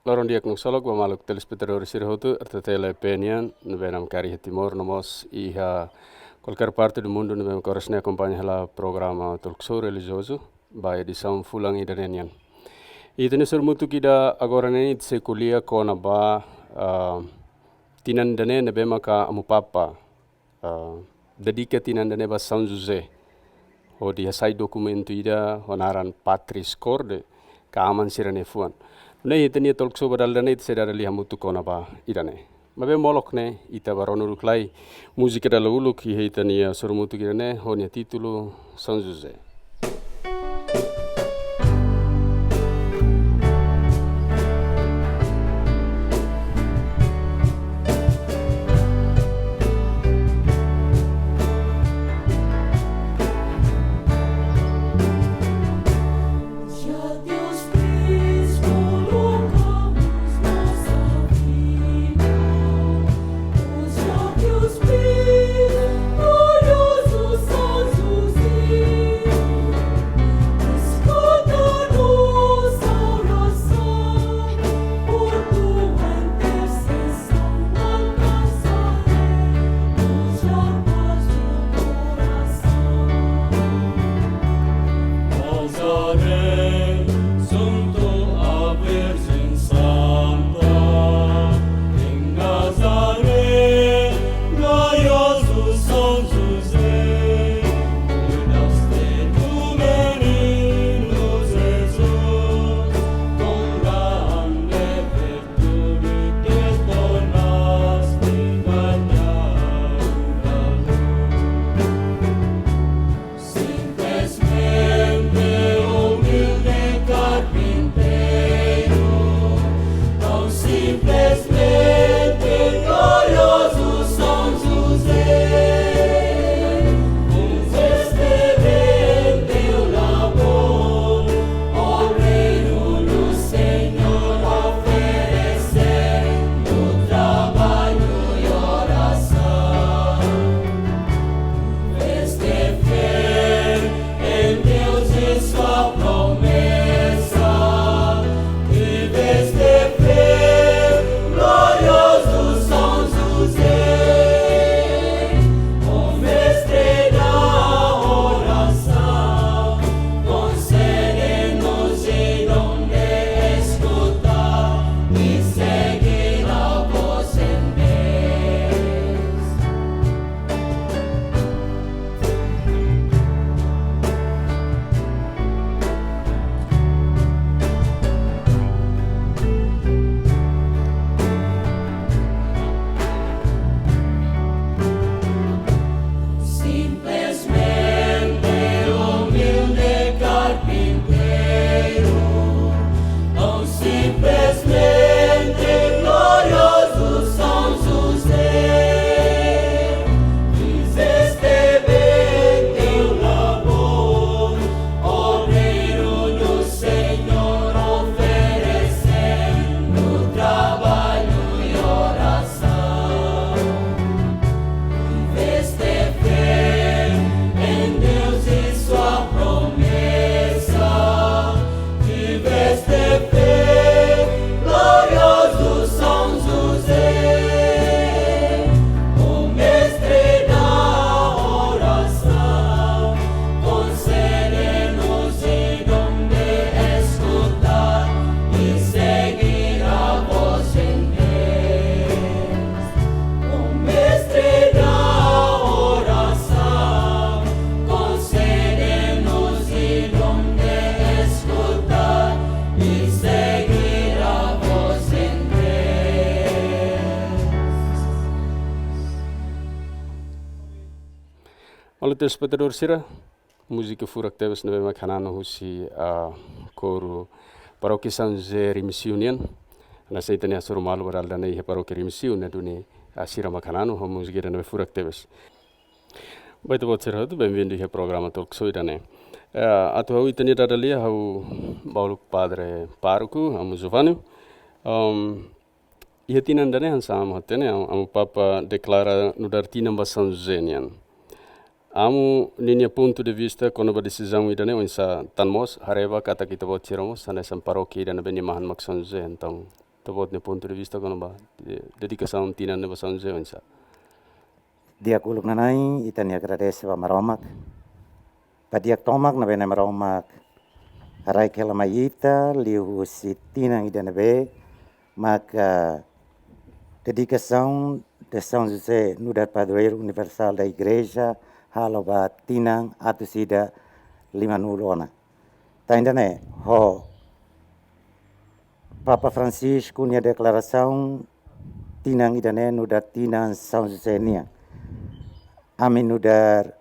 Loron diak nung solok wa maluk telespectador sirhotu artatela penian nubenam kari timor nomos iha qualquer parte do mundo nubem corresne acompanha la programa talk show religioso by edição fulang idanenian. Itene surmutu kida agora neni se kuliah kona ba tinan dane nebema ka amupapa dedica tinan dane ba São José. O dia sai dokumento ida honaran Patris Corde ka aman sirane fuan. Nei itenia talk show badal dane sedara liha mutu kona ba idane. Mabe molok ne ita baronuruk lai musika dala uluk hi itania surmutu kirane honia titulo São José. Telespectador sira música furak tebes nebe makanano husi coro paroki São José Remisiunian na seitania suru malu baral dana ihe paroki Remisiun na duni sira makanano ho música nebe furak tebes. Baita bot sira tu bem-vindo ihe programa talk show dane. Atu hau itania dadalia hau bauluk padre paruku amu Giovanni. Ihe tinan dane han sama hatene amu papa declara nudartina ba São José nian. Amu ninia ponto de vista kono ba decisão idane onsa tanmos hareva kata kita bot ciramos sana sam paroki idane beni mahan mak São José então tabot ne ponto de vista kono ba dedicação tinan ne São José wensa. Dia kuluk nanai itan ya agradece wa maromak. Padiak tomak na bena maromak. Harai kela maita liu si tinang idana be maka dedicação de São José no dar padroeiro universal da igreja halo ba tinang atu sida 50 ona. Ainda né ho Papa Francisco nia declaração tinang idane no dar tinang São José nia. Amin nudar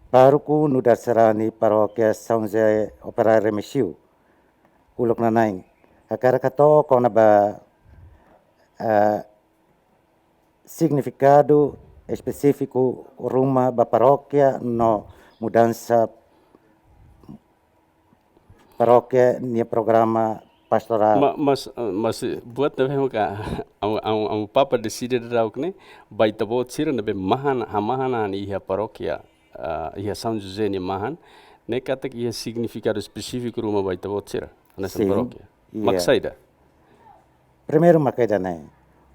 paruku nudar serani parokia São José Operário Remisiu. Uluk nanaing. Akara kato kona ba significado específico rumah ba paróquia no mudança paróquia nia programa pastoral. Mas buat nabe maka ang papa decide daw kne bai tabot sira nabe mahana ni iha paróquia iha São José ni mahan ne katak iha significado específico rumah bai tabot sira nessa paróquia. Maksaida. Primeiro makaida né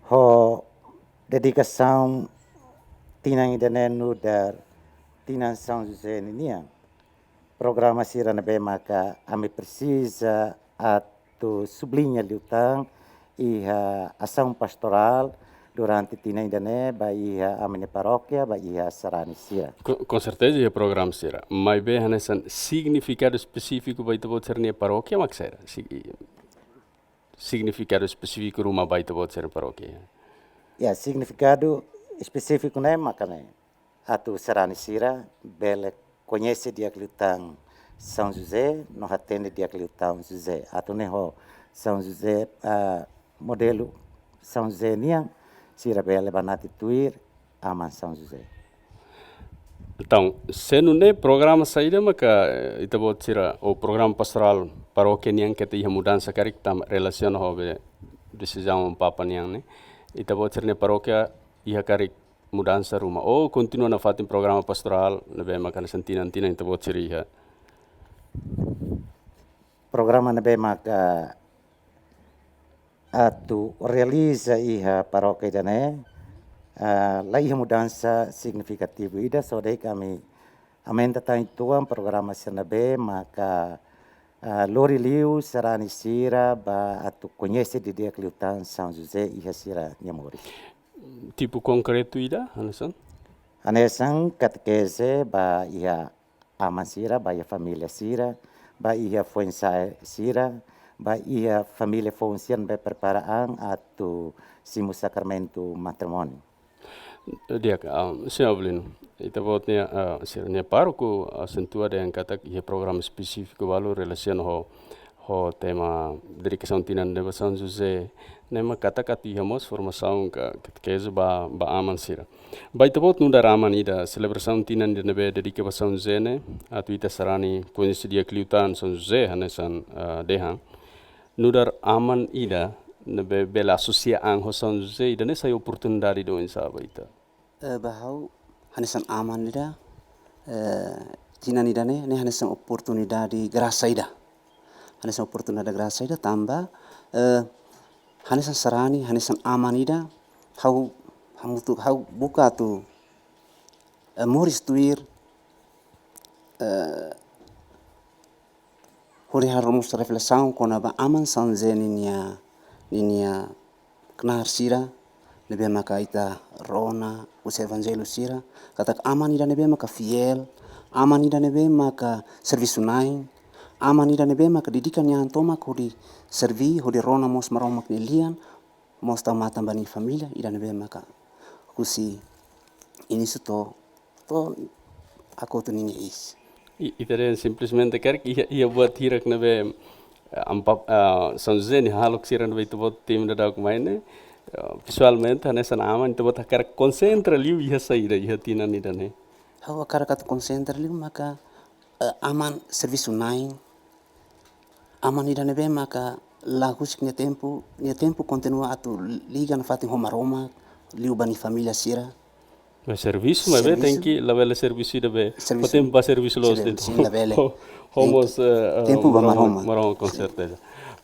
ho dedicação tinang idane no dar tinang São José nia programa sira nabe maka ame precisa tu sublinha liutang iha ação pastoral durante tinang idane ba iha amene paróquia ba iha sarani sira. Com certeza iha programa sira. Mas bem hanesan significado específico bai tabot sira ni paróquia maksaida. Significado específico rumah bai tabot sira paróquia. Ya, significado específico né makane atu sarani sira bele conhece dia liutang São José, não atende dia liutang José. Atu ne ho São José modelo São José niang sira bele banati tuir aman São José. Então, se não é programa saída, maka ita bot sira o programa pastoral paróquia niang kete iha mudança karik tam relaciona ho be decisão papa niang ne. Ita bot sira ne paróquia iha karik mudança rumah. Oh, continua na fatin programa pastoral, nabe maka na santinan ita bot sira iha. Programa nabe maka atu realiza iha paróquia dane la iha mudança significativa ida so dei kami amenda tain tuan programa senabe maka lori liu sarani sira ba atu conhece de dia kliutan São José iha sira nyamori. Tipo concreto ida, Anesan? Anesan catequese ba iha aman sira ba iha família sira ba iha fuensa sira ba iha família función be preparaan atu simu sacramento matrimônio. Dia senhor Avelino, ita bot nia sira nia paroko sentua de kata iha programa específico balu relacion ho tema dedicação tinan de São José nema kata iha mos formação ka kezu ba aman sira. Ba ita bot nunda raman ida celebração tinan de nebe dedica São José ne atu ita sarani conhece dia kliutan São José hanesan dehan nudar aman ida nebe bela associa ang ho São José ida ne sai oportunidade do insaba ita. Bahau hanesan aman ida tinan ida ne hanesan oportunidade graça ida. Hanesan oportunidade graça ida tambah hanesan sarani hanesan aman ida hau buka tu moris tuir hori harus reflexão kona ba aman São José ninia knar sira nebe maka ita rona us evangelho sira katak aman ida nebe maka fiel aman ida nebe maka serviço nain aman ida nebe maka didikan yang tomak hodi servi hodi rona mos maromak nelian mos tamatan bani família ida nebe maka kusi ini to aku tu ninya is. Ita simplesmente quer que ia buat hirak nebe São José ni halok sira nebe itu buat tim da maine visualmente hanesan aman itu buat akar konsentra liu iha saída iha tinan ida ne. Hau akar kat konsentra liu maka aman serviço nain aman ida nebe maka lagus nya tempo continua atu liga na fatin Roma liu bani família sira. Mas serviço, mas tem que lavar o serviço da be. O tempo para serviço los dentro. Homos tempo ba maroma com certeza.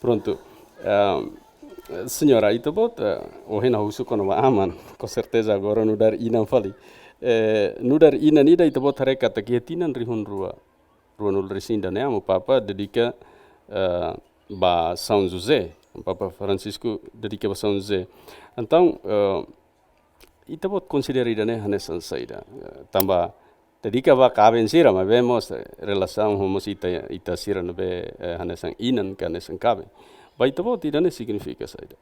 Pronto. Senhora, itu bot, ohena husu kono wa aman, com certeza agora no dar inan fali. No dar inan ida itu bot hareka takietinan rihun rua nul resinda né, amo papa dedica ba São José, o papa Francisco dedica ba São José. Então, itu bot considera ida né hanesan saida, tamba dedica ba kaben sira, mas vemos relação homos ita sira no be hanesan inan ka hanesan kaben. Ba itu bot ida né significa saida.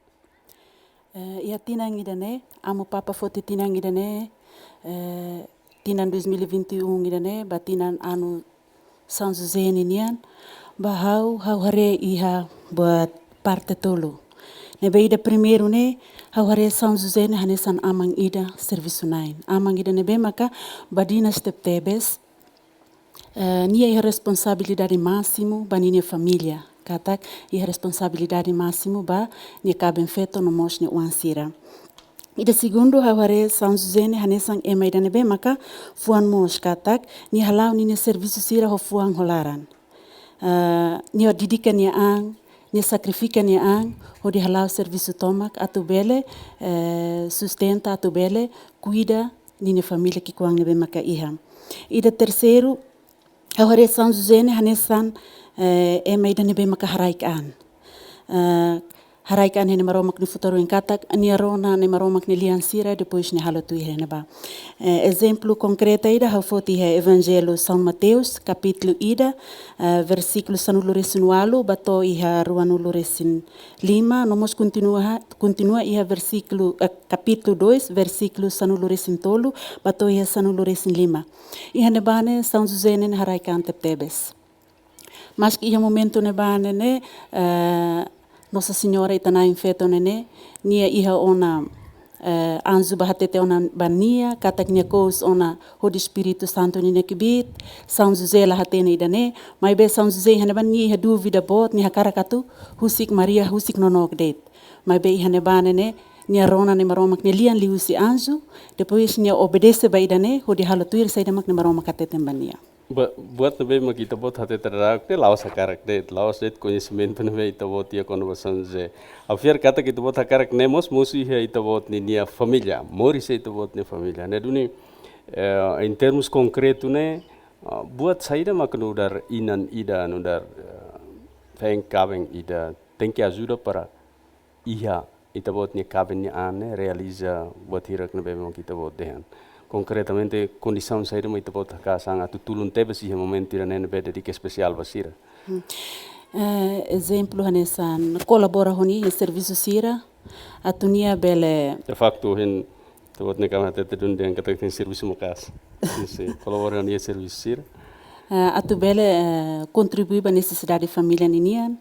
Ia tinang ida né, amo papa foto tinang ida né, tinan 2021 ida né, ba tinan anu São José ninian, ba hau hare iha buat parte tolo. Nebe ida primeiro né, hau hare São José ne hanesan amang ida serviço nain. Amang ida nebe maka badina step tebes, nia iha responsabilidade máximo ba nia família. Katak iha responsabilidade máximo ba nia caben feto no mos ne uansira. Ida segundo haware São José ne hanesan ema ida nebe maka fuan mos katak ni halau ni serviço sira ho fuang holaran. Ni didikan ni ang ni sacrifica ni ang ho di halau serviço tomak atu bele sustenta atu bele cuida ni família ki kuang nebe maka iha. Ida terceiro haware São José ne hanesan ema ida nebe maka haraikan. Haraikan ne maromak ni futuro em katak, ni arona ne maromak ni liansira, depois ne halatu irene ba. Exemplo concreto ida hafoti é Evangelho São Mateus, capítulo ida, versículo sanuluresin bato iha ruanuluresin 5, nomos continua iha versículo, capítulo 2, versículo sanuluresin tolu, bato iha sanuluresin 5. Iha nebane São José ne haraikan teptebes. Mas que iha momento nebane ne, Nossa Senhora itana infeto nene, nia iha ona anzu bahatete ona bania, katak nia kous ona Holy Espírito Santo nine kibit, São José la hatene idane, mai be São José ihane ban nia iha dúvida bot, nia karakatu, husik Maria, husik nonok det. Mai be ihane banene, nia rona ne maromak ne lian liusi anzu, depois nia obedece ba idane, hodi halatuir saidamak ne maromak katete bania. Buat nebe kita bot hati terdarak te lawas hakarak de lawas det conhecimento nebe ita bot ia conversação je afiar kata kita bot hakarak nemos musi he ita bot ni nia família mori se ita bot ni família ne duni em termos concreto ne buat saída mak nudar inan ida nudar feng kabeng ida tem que ajuda para iha ita bot ni kabeng ni ane realiza buat hirak nebe kita bot dehan. Concretamente, condição saída muito bota cá sanga tu tulun tebe si momento ira nene bede de que especial basira. Exemplo hanesan colabora honi em serviço sira atunia bele. De facto hen tu bot ne kama tete dun den kata tem serviço mo cas. Sim, colabora honi serviço sira. Atu bele contribui para necessidade de família ninian.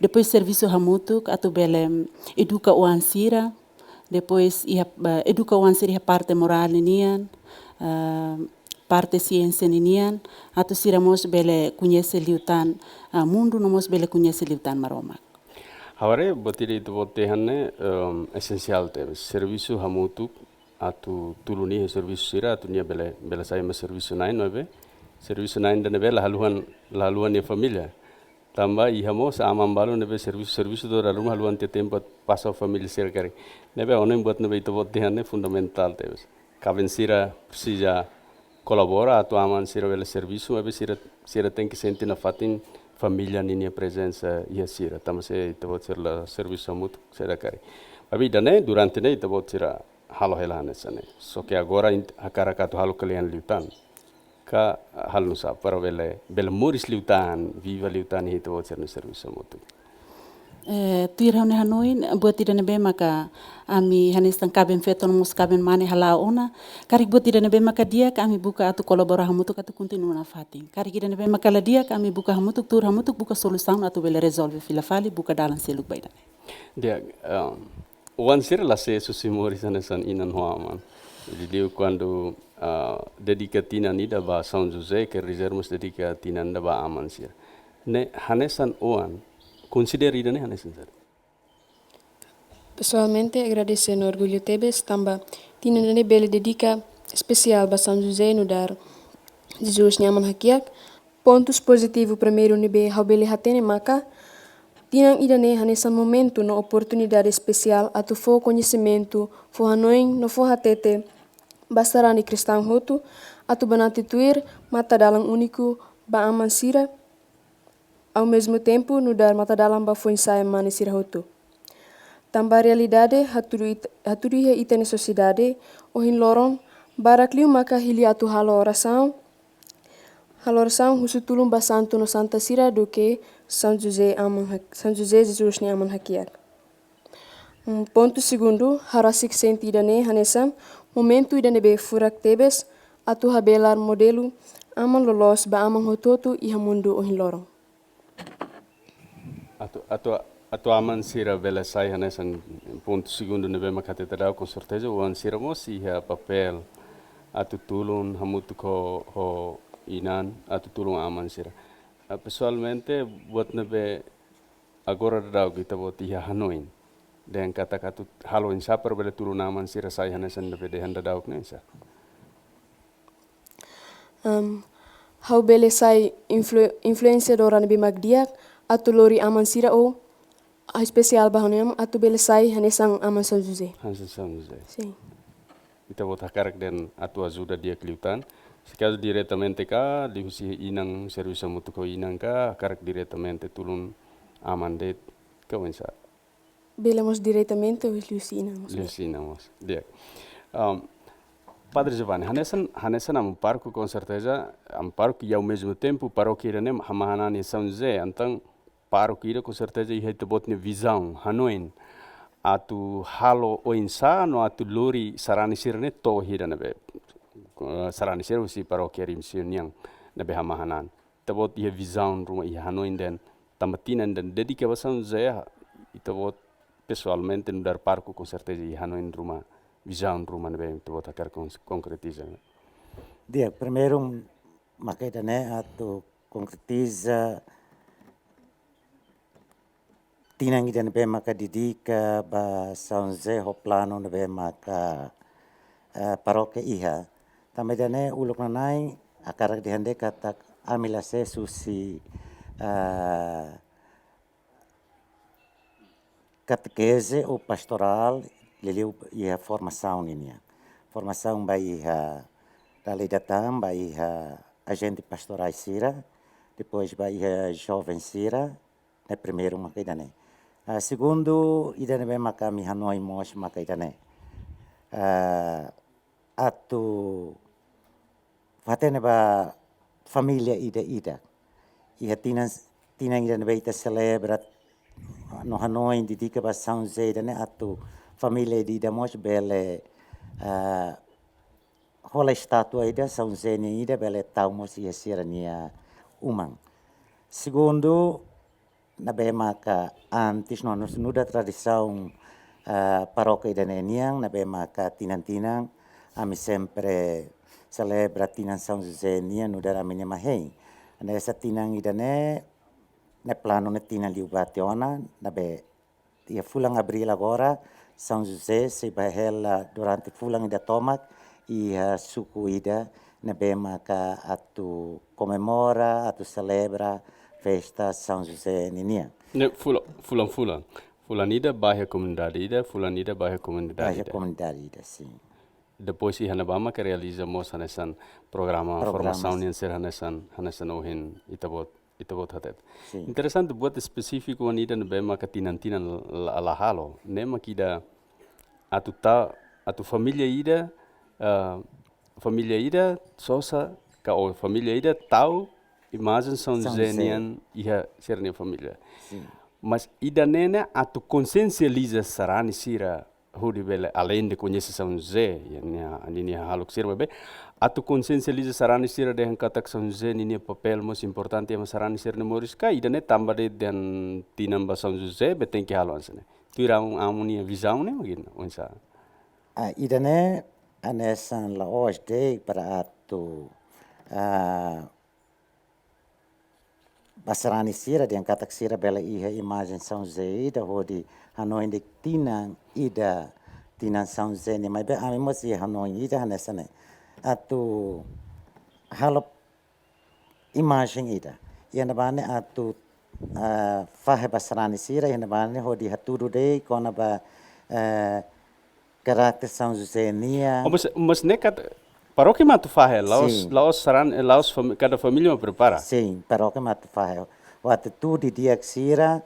Depois serviço hamutuk atu bele educa o ansira. Depois educa o ansir a parte moral ninian, parte ciência ninian, atu siramos bele conhece liutan mundo, nomos bele conhece liutan maromak. Agora, botire itu bote hanne essencial te serviço hamutuk atu tuluni serviço sira atu nia bele saya ma serviço nain nobe serviço nain dan bele haluan ni família. Tambah ihamo sa amam balu nebe serviço do rumah haluan te tempat passa família ser kari. Nebe onem buat nebe itu buat dehane fundamental teus. Kaben sira precisa colabora atu aman sira bele serviço, nebe sira tem que sentir na fatin família ninia presença ia sira. Tambah se itu buat sira serviço mut sira kari. Tapi dane durante ne itu buat sira halo helane sane. So que agora akara katu halo kalian liutan. Ka hal nusa para bele moris liutan viva liutan itu buat sira serviço mutu. Tuir hane hanoin buat tidak nebe maka ami hanistan kaben feton mus kaben mane halau ona karik buat tidak nebe maka dia kami buka atu kolabora hamutuk atu continua na fatin karik tidak nebe maka la dia kami buka hamutuk tur hamutuk buka solução atu bele resolve filafali buka dalan seluk baida dia wan sir la se susimori sanesan inan hoaman jadi quando dedica tina nida ba São José que reservamos dedica tina nda ba aman sir ne hanesan oan considera ida ne hanesan sir. Pessoalmente, agradeço no orgulho tebes, tamba tina ne bele dedica especial ba São José no dar Jesus nyaman hakiak. Pontos positivo primeiro nebe habele hatene maka Tinang idane hanesan momento no oportunidade especial atu fo conhecimento, fo hanoin no fo hatete, basarani cristão hotu, atu banati tuir, mata dalang único, ba aman sira, ao mesmo tempo no dar mata dalang ba fo ensaio mani sira hotu. Tambah realidade haturu iha itane sociedade, ohin lorong, barakliu maka hili atu halo oração husu tulung ba santo no Santa Sira do que São José Jesus ni aman hakiak. Ponto segundo, harasik senti idane hanesam, momento idane be furak tebes, atu habelar modelo, aman lolos ba aman hototu iha mundu ohin lorong. Atu aman sira bela sai hanesan ponto segundo nebe makate tadau com certeza wan sira mos iha papel atu tulun hamutu ho inan atu tulung aman sira. Pessoalmente buat nebe agora tadau kita buat iha hanoin dan kata halo insapar bela tulun aman sira sai hanesan nebe dehan tadau knesa. Hau bele sai influência do orang magdiak atu lori aman sira o especial bahanam atu bele sai hanesang aman São José. Hansen São José. Sim. Kita buat hakarak dan atu ajuda dia kliutan. Se caso diretamente cá, lihusi inang serviço mutu ko inang cá, hakarak diretamente tulun aman det kawensa. Belemos diretamente o Lucinamos. Lucinamos. Dia. Padre Giovanni, hanesan am parco com certeza, am parco e ao mesmo tempo paróquia nem hamahanani São José, então paróquia com certeza ia te botne visão, hanoin, atu halo o insano atu lori sarani sirne to hira nabe, sarani sir si paróquia rimsion yang nabe hamahanan, te bot ia visão rumah ia hanoin den tamatinan dan dedika São José, itu bot pessoalmente no dar parco com certeza ia hanoin rumah visão rumah nabe te bot akar concretiza. Dia primeiro makita ne atu concretiza tinang idan be maka didika ba São José ho plano be maka paroke iha tamedane uluk nanai akarak dihande katak amila se susi catequese ou pastoral liliu iha formação ninya formação ba iha dali datang ba iha agente pastorais sira depois ba iha jovem sira ne primeiro maka idane segundo idane be maka mi hanoi mos maka idane atu fatene ba família ida iha tinang idane be ita celebra no Hanoi didika ba São José idane atu família ida mos bele hola estátua ida São José ni ida bele tau mos ia sirania umang segundo na be maka antes no nuda tradição paróquia idane niang na be maka tinang ami sempre celebra tinang São José nia nuda aminya mahei nessa tinang idane ne plano ne tinang liubationa na be ia fulang abril agora São José se bahela durante fulang ida tomak ia suku ida na be maka atu comemora atu celebra festa São José ninia. Ne fulan ida bairro comunidade ida, fulan ida bairro comunidade ida. Bairro comunidade ida, sim. Depois Hanabama que realizamos hanesan programa formação yang ser hanesan ohin itabot hatet. Interessante buat específico wanita nebema katinan alahalo, nema kida atu família ida sosa ka o família ida tau imagem São José nian iha sernia família. Mas ida nena atu consciencializa sarani sira hudi bele além de conhecer São José ini haluk sira bebe atu consciencializa sarani sira dengan katak São José ini papel most importante yang sarani sira memoris ka ida ne tambah de dan tinamba São José beteng ke haluan sene tira amuni visão ne magin onsa ida ne anesan la hoje para atu basarani sira dengan katak sira bela iha imagem São José ida hodi Hanoi de tinang São José ni mai be ami mosi Hanoi ida hanesane atu halo imagem ida ia na bane atu fahe basarani sira ina bane ho di haturu dei kona ba karakter São José nia. Mas nekat paróquia matu fahe, Sim. cada família prepara. Sim, paróquia matu fahe. O atitude dia sira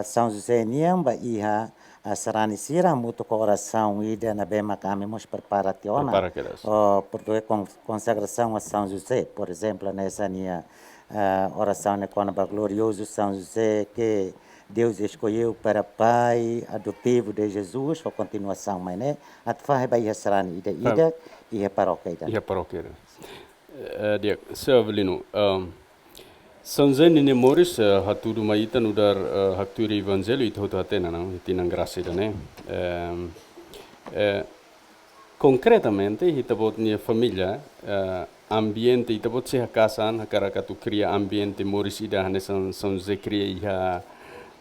São José nia ba iha sarani sira mutu ko oração ida na bema kami mos prepara tiona. Prepara aquelas. Por consagração a São José, por exemplo, nessa minha oração né, com o glorioso São José, que Deus escolheu para pai adotivo de Jesus, a continuação, mas né, a faz vai receber ida e a paróquia ida. E a paróquia. Dia, Severino, São José nini Moris haturu maita nudar haturi evangelho itu hotu hatena não, tinang graça ida né. Concretamente, kita buat nia família, ambiente, kita buat sih kasan, hakara katu cria ambiente Moris ida hane São José cria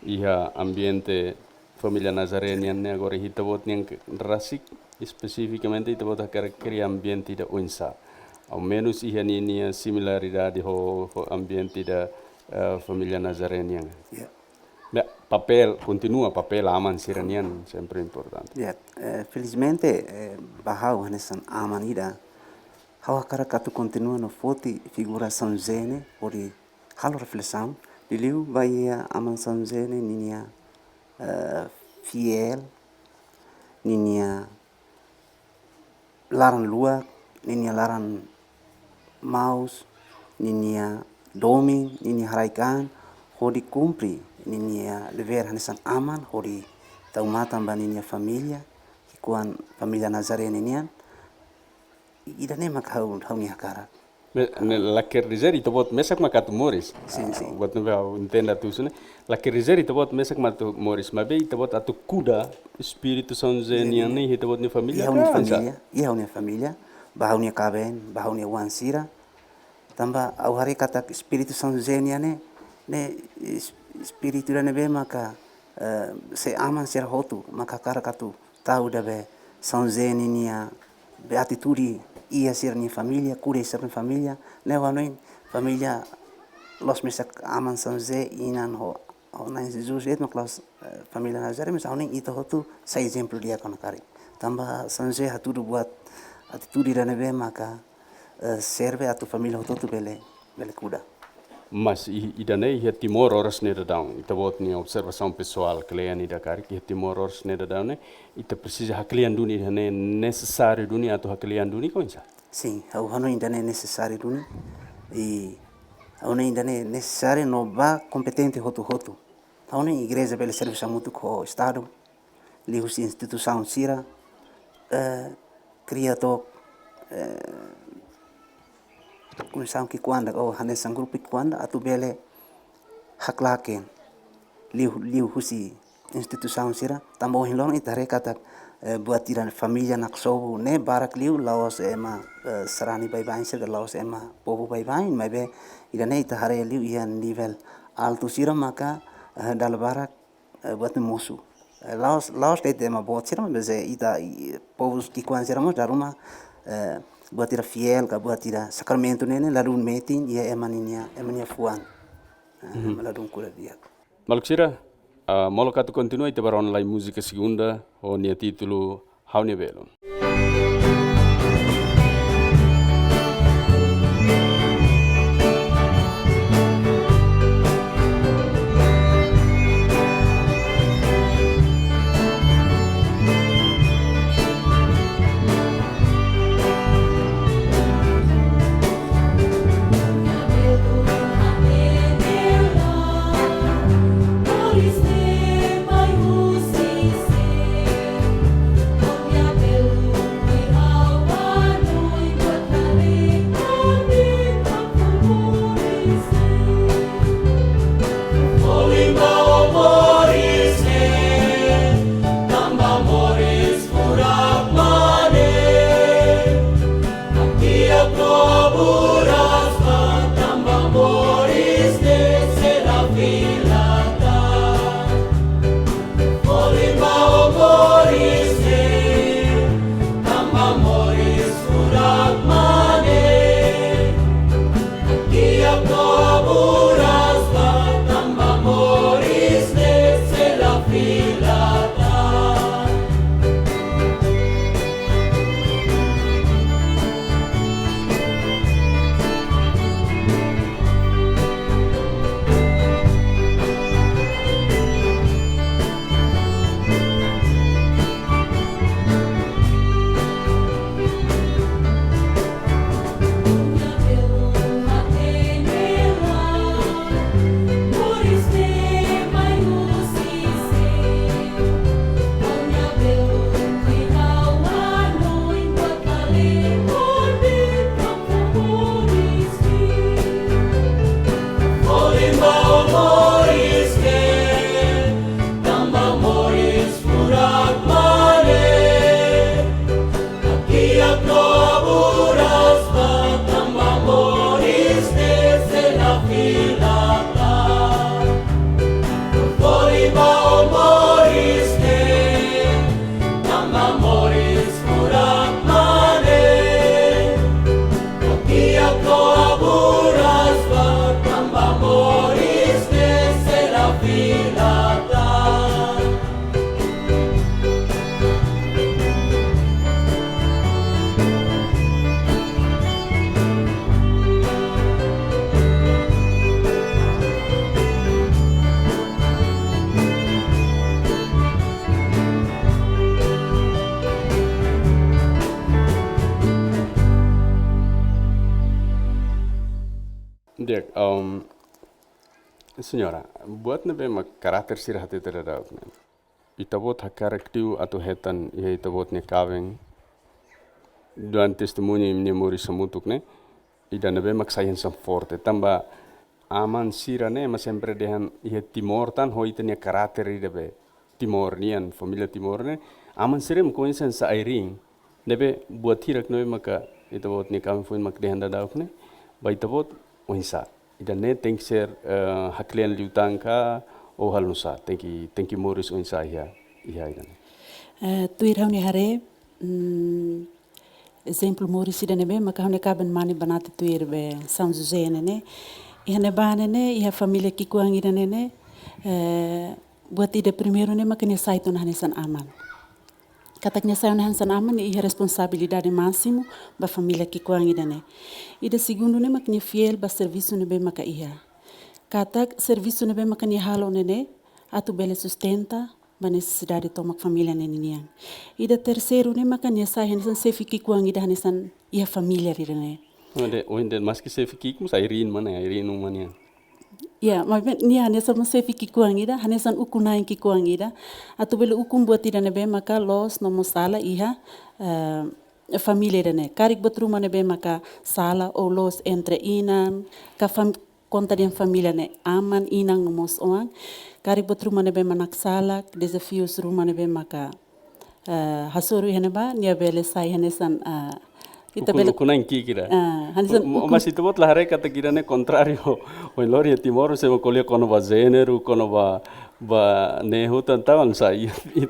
iha ambiente família Nazarenian ne agora kita buat nia rasik especificamente kita buat hakara cria ambiente ida unsa, ao menos iha nia similaridade ho ambiente da família Nazarenian. Yeah. Papel papel aman siranian sempre importante. Yeah. Felizmente bahau hanesan aman ida hawa kara katu continua no foti figura São José ne ori halo reflexão diliu vai aman São José ne ninia fiel ninia laran lua ninia laran maus ninia domi ninia haraikan hodi cumpri ninia lever hanesan aman hodi taumatan ba ninia família kikuan família Nazarene nian ida ne mak hau nia kara La kerrizeri to bot mesak makatu Moris. Sim. Bot no entenda tu sune. La kerrizeri to bot mesak matu Moris, mas bem to bot atu kuda espírito São José niani to bot ni família. Ia unia família, bahau nia kaben, bahau nia wansira. Tamba au hari kata espírito São José niane ne espírito ne be maka se aman ser hotu maka kara katu tau da be São José nia be atitude ia ser ni família, cura ser ni família, leva noin família los mesak aman São José inan ho na Jesus et maklas família Nazaré mas auning itu hotu sa exemplo dia kono kari. Tamba São José hatudu buat atitude da nebe maka serve a tu família hotu bele kuda. Mas idane ia timor horas neda down. Ita bot ni observação pessoal kalian ida kari ia timor horas neda down ne. Ita precisa haklian duni hane necessário duni atau haklian duni coisa. Sim, au hano indane necessário duni e au ne indane necessário no ba competente hotu. Au ne igreja bele serviço muito co estado, lius instituição sira cria to comissão que quando ou hanesan grupo que quando atu bele haklaken liu husi instituição sira tambo hilon itare kata buat tiran família naksobu ne barak liu laos ema sarani baibain sira laos ema povo baibain mabe idane itare liu ian nível alto sira maka dal barak buat musu laos te ema bot sira beze ita povos que quando sira mo daruma buat tira fiel ka buat tira sacramento nene ladun metin ia emania fuan ladun kula dia Maluksira molo katu continua ite bar online música segunda o nia título Haunia Velo. Mai usi se, o mia belu Dek, senhora, buat nebe mak karakter sirah hati terhadap ne. Itabot hakaraktiu atau hetan ia itabot ne kaweng dan testemunho ne mori samutuk ne. Ida nebe mak sayen sam forte tamba aman sira ne mas sempre dehan ia timor tan ho itania karakter ida be timor nian familia timor ne aman sirem koinsen sa airing nebe buat hirak nebe maka itabot ne kaweng fuin mak dehan dadauk ne ba itabot oinsa ida ne think ser haklian liutangka o halusa thank you Morris oinsa ia ida ne. Tuir hauni hare, exemplo Morris ida nebe maka hauni kaben mani banate tuir be São José ne. Iha nebane ne iha familia kikuang ida ne buat ida primeiro ne maka ne saito na hanesan aman. Katak ne saito na hanesan aman ne iha responsabilidade máximo ba familia kikuang ida ne. Ida segundo ne maka ne fiel ba serviço ne be maka iha. Katak serviço ne be maka ne halo ne atu bele sustenta ba necessidade tomak família ne niang. Ida terceiro ne maka ne sai hanesan sefi kikuang ida hanesan iha familia ida ne. Onde mas que se fique com Irene mana Irene mana. Ya, mas ni hanesan mo sefi kikuang ida hanesan ukunain kikuang ida atu bele ukum buat ida ne be maka los no mo sala iha família ida ne. Karik betruma ne be maka sala o los entre inan ka conta de família ne aman inang no mos oang. Karik betruma ne be manak sala desafios rumah ne be maka hasuru hene ba nia bele sai hanesan Ita bela kunain kira. Mas itu bot lahare kata kira ne contrario. O lori timor se kolia kono ba género kono ba ne hutan tawan sa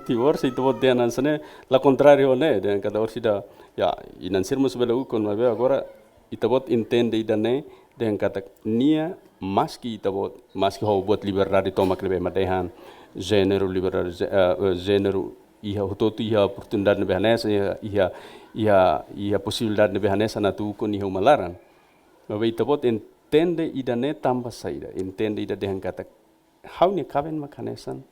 timor se itu bot dean ansane la contrario ne dan kata orsida ya inan sirmus bela ukon ma be agora itu bot entende idane dan kata nia maski itu bot maski ho bot liberdade tomak lebe madehan género liberdade género iha hutotu iha oportunidade be hanesa ia possibilidade de behanesa na tu con iha malaran. Mas itabot entende ida ne tamba saida, entende ida dehan kata how ne kaven makanesan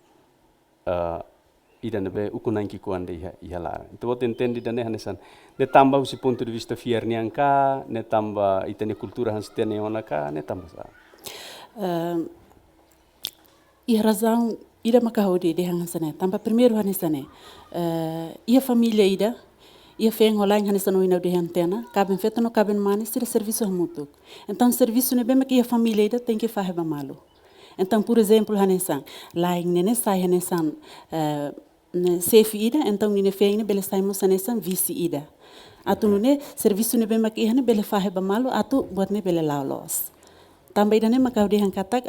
ida ne be ukunan ki kuande iha laran. Itabot entende ida ne hanesan ne tamba usi ponto de vista fiernianka, ne tamba ita ne kultura hans tene onaka, ne tamba sa. Iha razão ida makahodi dehan hansane. Tamba primeiro hanesane iha família ida ia feng online hanesan no ina de antena caben feto no caben manis tira serviço mutuo então serviço ne bem que a família ida tem que fazer malo então por exemplo hanesan lá nene sai hanesan sefi ida então nene feng ne bele sai mos hanesan visi ida atu ne serviço ne bem que hane bele fazer malo atu buat ne bele laulos também ida ne makau de hankatak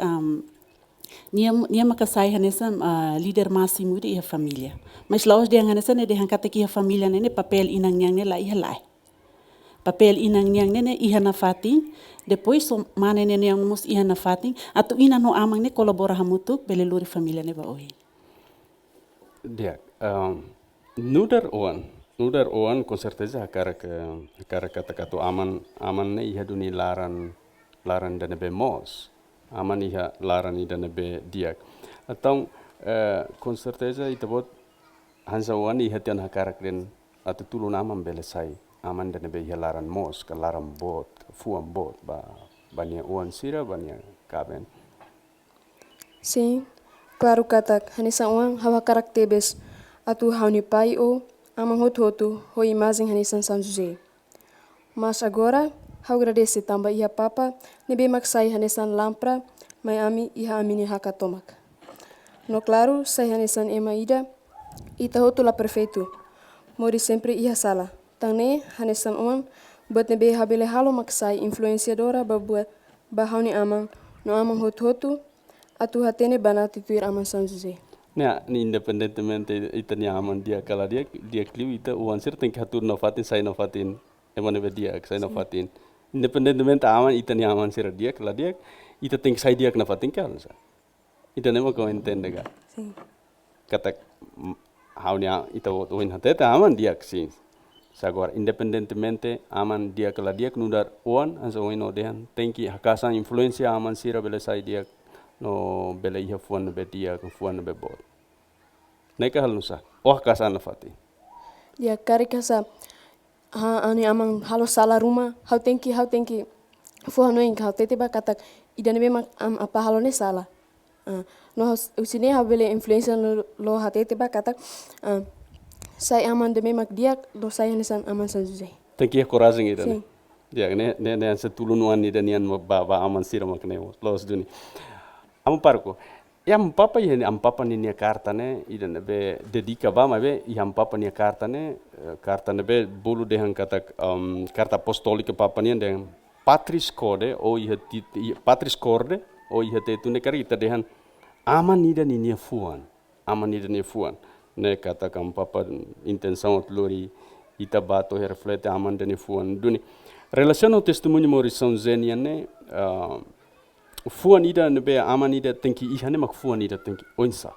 nia maka sai hanesan líder máximo de iha família. Mas lá os dia hanesan ne de hankata ki iha família ne papel inang niang ne la iha lai. Papel inang niang ne iha na fating, depois so mane ne yang mus iha na fating, atau ina no amang ne kolabora hamutuk bele luri família ne ba oi. Dia, nudar oan com certeza cara kata aman ne iha duni laran dan be mos. Aman iha laran ida nebe diak. Atau com certeza itabot hansa wan iha tian hakarak den atau tulun aman bele sai aman dan nebe iha laran mos ka laran bot fuam bot bania wan sira bania kaben. Sim, claro katak hanisa uang hawa karaktebes atu hauni pai o amang hotu ho imagem hanisan São José. Mas agora hau agradece tamba iha papa nebe maksai hanesan lampra mai ami iha amini haka tomak. No claro sai hanesan ema ida ita hotu la perfeito. Mori sempre iha sala. Tang hanesan uang buat nebe habele halo maksai influenciadora babuat bahauni amang no amang hotu atu hatene banati tuir amang São José. Nah, ni independentemente ita ni aman dia kala dia kliu ita uang sir tengki hatur nofatin sai nofatin emang nebe dia sai nofatin. Independentemente aman ita ni aman sira dia kala dia ita tem que sair dia na fatin kan sa ita nem ko entende ga Sim. kata haunya ita win hateta aman dia sim sa agora independentemente aman dia kala dia nudar on anso wino dehan tem que hakasan influencia aman sira bele sai dia no bele iha fuan be dia ko fuan be bot neka halusa hakasan na fatin Ya karikasa ani amang halo sala rumah hau tengki fu hanoi hau tete ba katak ida nebe mak apa halone salah. No usine hau bele influencer lo hatete ba katak sai aman de memak dia lo sai hanesan aman sanjuzai. Thank you coragem ida Sim. ya ne se tulunuan ida nian ba aman sira makne los duni am parko am papa ye am papa ni nia karta ne ida ne be dedica ba ma be am papa nia karta ne be bulu dehan katak karta apostolika papa ni den patris corde o patris corde o te tu ne karita dehan aman ida ni nia fuan aman ida ni fuan ne kata kam papa intenção lori ita bato reflete aman dani fuan duni relação ao testemunho mori São Zénia ne fuan ida ne be aman ida tenki ihane mak fuan ida tenki onsa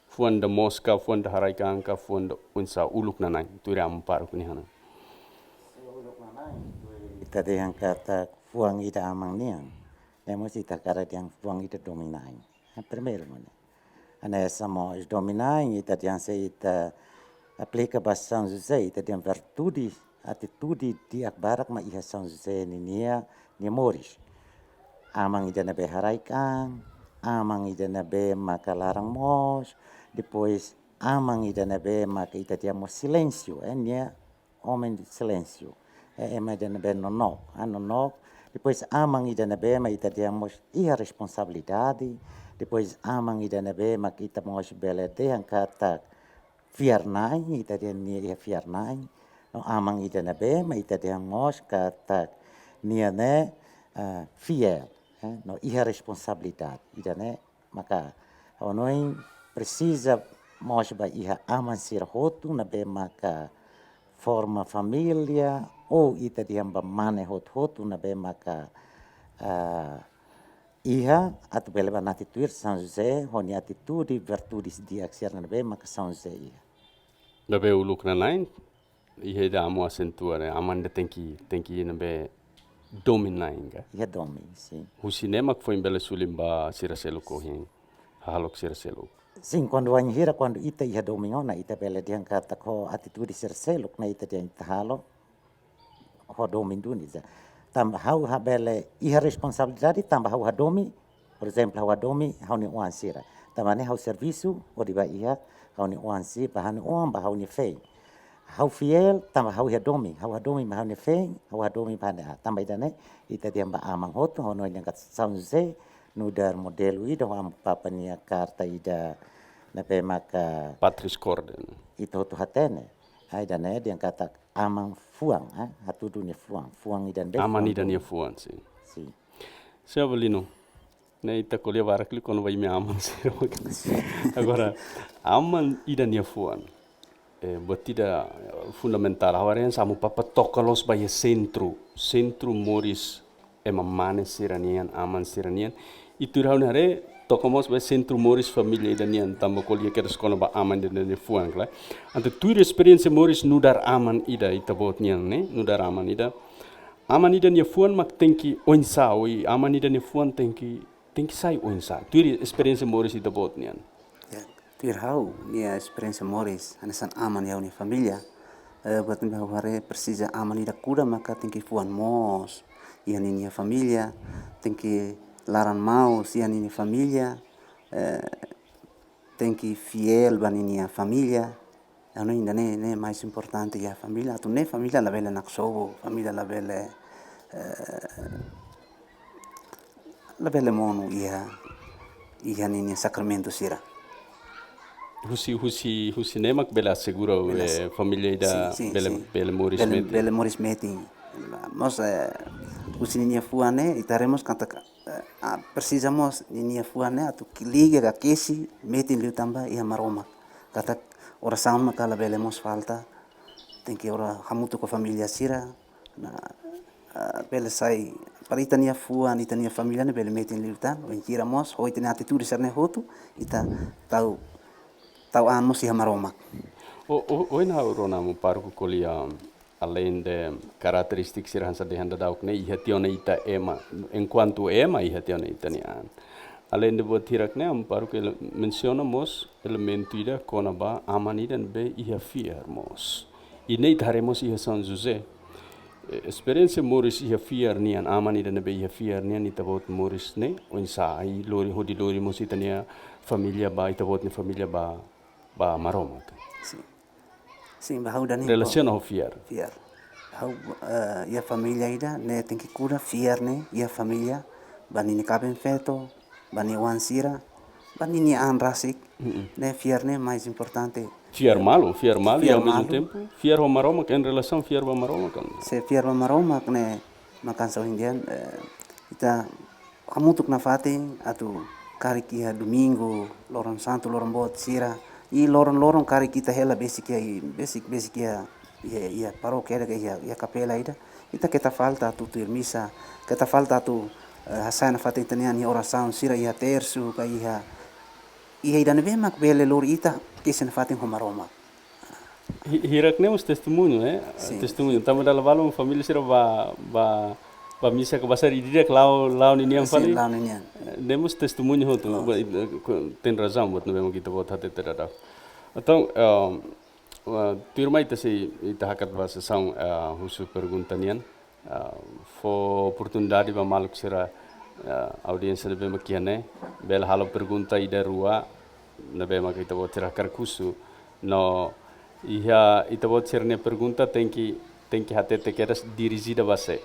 fuan da Mosca fuan da Haraikangka fuan da onsa uluk nanai tu am paru kuni hana Ita yang kata fuang ida amang niang, emos ita kara yang fuang ida dominai. Primeiro, mano. Ane samo is dominai ita yang se ita aplica ba São José ita yang virtude, atitude di akbarak ma iha São José nia moris. Amang ida nabe haraikan, amang ida nabe maka larang mos, depois amang ida nabe maka ita yang mo silêncio, nia homem de silêncio. Ema ida nabe nonok, depois amang ida nabe ma ita yang mo iha responsabilidade, depois amang ida nabe maka ita mos bele dehan kata fiarnai, ita yang nia fiarnai, no amang ida nabe ma ita yang mos kata nia ne fiel. No iha responsabilidade ida ne maka onoi precisa mos ba iha aman sir hotu na be maka forma família ou ita diamba mane hotu na be maka iha atu bele ba natituir São José honi atitude virtudes dia ksir na be maka São José iha na be uluk na lain iha da amo acentua ne aman de tenki na be dominainga. Ia domin, sim. O cinema que foi em Bela Sulimba, Siracelo correndo, halok Siracelo. Sim, quando a hira quando ita ia domingo na ita bela dia kata ko atitude Siracelo na ita dia halo, ho domin duni za. Tambah hau ha bela iha responsabilidade tambah hau ha domi, por exemplo hau ha domi hau ni uan sira. Tambah ne hau serviço o di ba iha hau ni uan si bahan uan ba hau ni fei. Hau fiel tambah hau hadomi ma hau ne feng hau hadomi pada tambah idane ita dia ba amang hotu hono yang kat São José nudar model ida am papa nia karta ida na pe maka Patris Corden. itu tu hatene ai dane dia kata amang fuang hatu dunia fuang idan be Aman ida nia fuan si. si Siapa lino? Ne ita colher varakli quando vai me aman si. Agora aman ida nia fuan. Batida fundamental hawarian samu papa toka los by centro moris mamane siranian aman siranian itu raunare toka mos by centro moris família idanian tamba kolia kera skona ba aman de fuan kla ante tuir experiência moris nudar aman ida itabot nian ne nudar aman ida nia fuan mak tenki oinsa oi aman ida nia fuan tenki sai oinsa tuir experiência moris itabot nian. Tirhau nia experiência moris anesan aman ya uni família buat me hare precisa aman ida kuda maka tem que fuan mos ia nia família tem que laran maus ia nia família tem que fiel ban nia família ano ainda ne mais importante ya família tu ne família la bela naksobo família la bela monu ia nia sacramento sira. Husi nemak bela segura família da bela moris meeting. Bela moris meeting. Nós husi ninia fuane itaremos kanta precisamos ninia fuane atu liga ka kesi meeting liu tamba ia maroma. Kata oração makala bela mos falta. Tem que ora hamutu ko família sira na bela sai para itania fuan itania família ne bela meeting liu tan o intira mos o itania atitude serne hotu ita tau amos ia maromak. O ina urona mo parku kolia além de características sirhansa de handa dauk ne iha tiona ita ema enquanto ema iha tiona itanian. Além de botirak ne am parku mencionamos elemento ida kona ba amanida be iha fiar mos. Ine itaremos iha São José. experiência Morris ia fiar nian aman ida nebe ia fiar nian ita bot Morris ne onsa ai lori hodi lori musitania família ba ita bot ni família ba maroma. Sim, bahau dani. Relaciona ho fiar. Fiar. Bahau ia família ida ne tem que cura fiar ne ia família bani ni kaben feto bani wansira bani ni an rasik ne fiar ne mais importante. Fiar malo e ao mesmo tempo fiar ho maroma que em relação fiar ba maroma kan. Se fiar ba maroma ne makan so indian ita kamutuk na fating atu kari kia domingo loron santo loron bot sira i loron kari kita hela basic ya parokera ya kapela ida ita kita falta tu misa kita falta tu hasana fating tanian ya oração sira ya terço ka ia ida nebe mak bele lor ita kisen fating homaroma. Hirak ne os testemunho, testemunho. Tamo dalam balão família sira ba misa ke basar idia lau ni niam fali. Lau ni niam. Demos testemunho tu tem razão buat nebe kita buat hati terhadap. Então turma ita se ita hakat bahasa são husu perguntanian fo oportunidade ba maluk sira audiência nebe makiane bel halo pergunta ida rua nebe mak kita buat sira karkusu no ita buat sira ne pergunta tem que hati te quedas dirigida base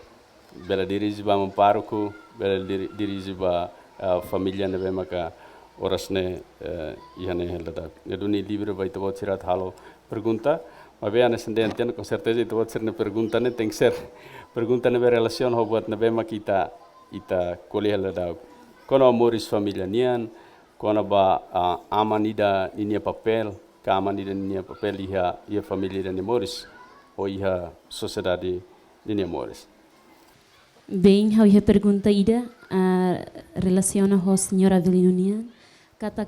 bela dirige ba mamparuku bela dirige ba família nebe maka orasne ihane helada neduni livre ba ita buat sira halo pergunta mas bem anescendente com certeza ita buat sira ne pergunta ne tem que ser pergunta nebe relação ho buat nebe mak ita kuliah helada kono amoris família nian kono ba amanida inia papel amanida inia papel ia família de Morris ou ia sociedade de Morris. Bem, eu ia pergunta ida relaciona com a senhora Avelinonia kata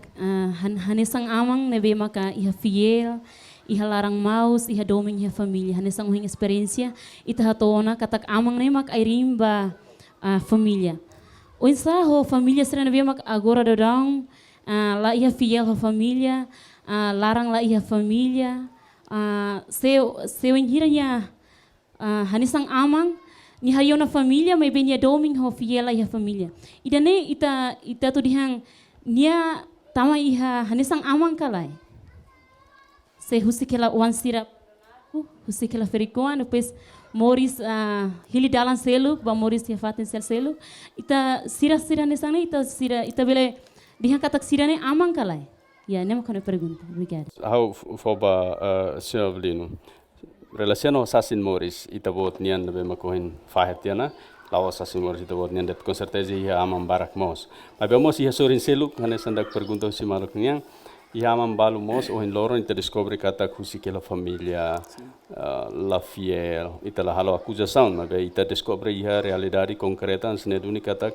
hanesang amang nebe maka ia fiel iha larang maus iha doming iha família hanesang uhing experiência ita hatona kata amang ne mak airimba família onsa ho família serena nebe mak agora dodang la iha fiel ho família larang la iha família seu enhiranya hanesang amang ni hayo na família mai benia doming ho fiel iha família idane ita tu dihang nia tama iha hanesang amang kalai se husikela wansira husikela ferikoan depois Morris hili dalan selu ba Morris ia faten selu ita sira nesang ita bele dihang katak sira ne amang kalai ya nem kono pergunta obrigada how foba senhor Avelino relaciona assassin Morris ita bot nian nebe makohin fahetiana lawa assassin Morris ita bot nian det com certeza ia amam barak mos mas bem mos ia sorin selu hane sandak pergunta si maluk niang ia amam balu mos ohin loron ita descobre kata kusi kela família la fiel ita la halo acusação mas bem ita descobre ia realidade concreta sneduni kata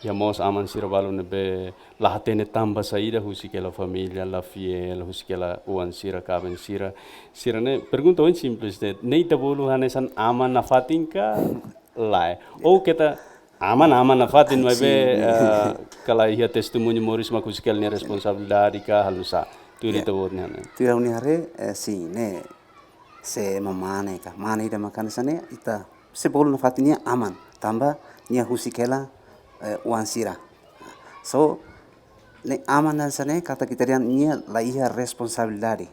ia mos aman sira balu nebe la hatene tamba saída husi kela família la fiel husi kela uan sira kaben sira ne pergunta oin simples ne ita bolu hanesan aman na fatinka lai ou kita aman na fatin mas bem kala ia testemunho Morris mak husi kela responsabilidade ka halusa tu ita bot ne tu ya uni hare si ne se mamane ka mane ida makan sane ita se bolu na fatinia aman tamba nia husi kela wansira so ne aman sane kata kita rian nia la ia responsabilidade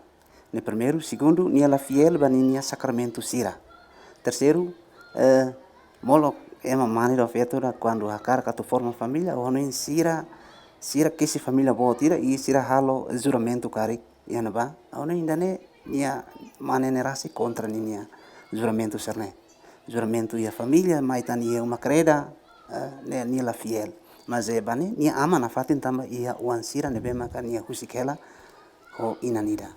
ne primeiro segundo nia la fiel bani nia sacramento sira terceiro molo ema mani do fetura quando hakar katu forma família ou nem sira que se família boa tira e sira halo juramento kari yana ba ou nem dane nia mane nerasi contra nia juramento serne juramento ia família maitan ia uma creda nia la fiel mas bani nia ama na fatin tamba ia wansira nebe maka nia husikela o inanida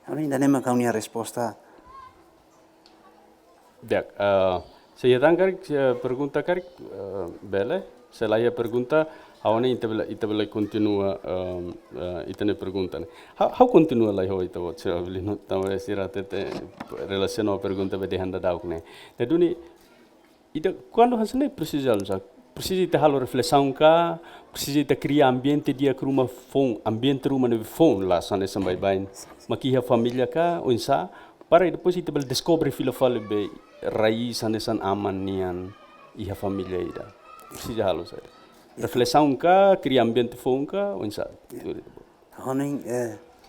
ou nem dane maka nia resposta Dek, saya tangkar pergunta karik bele, selain pergunta, awalnya ita bela continua ita ne pergunta. How continua lah ho ita buat saya beli not tahu sira tete relaciono pergunta bede handa dauk ne. Jadi ita quando hasne precisa ita halo reflexão ka, precisa ita cria ambiente dia ke rumah phone, ambiente rumah ne phone lah sana sampai bain. Makiha família ka, unsa para depois ita bela descobre fila fala be raiz hanesan aman nian iha família ida. Precisa halus ada. Reflexão ka, cria ambiente fom ka, onsa. Honing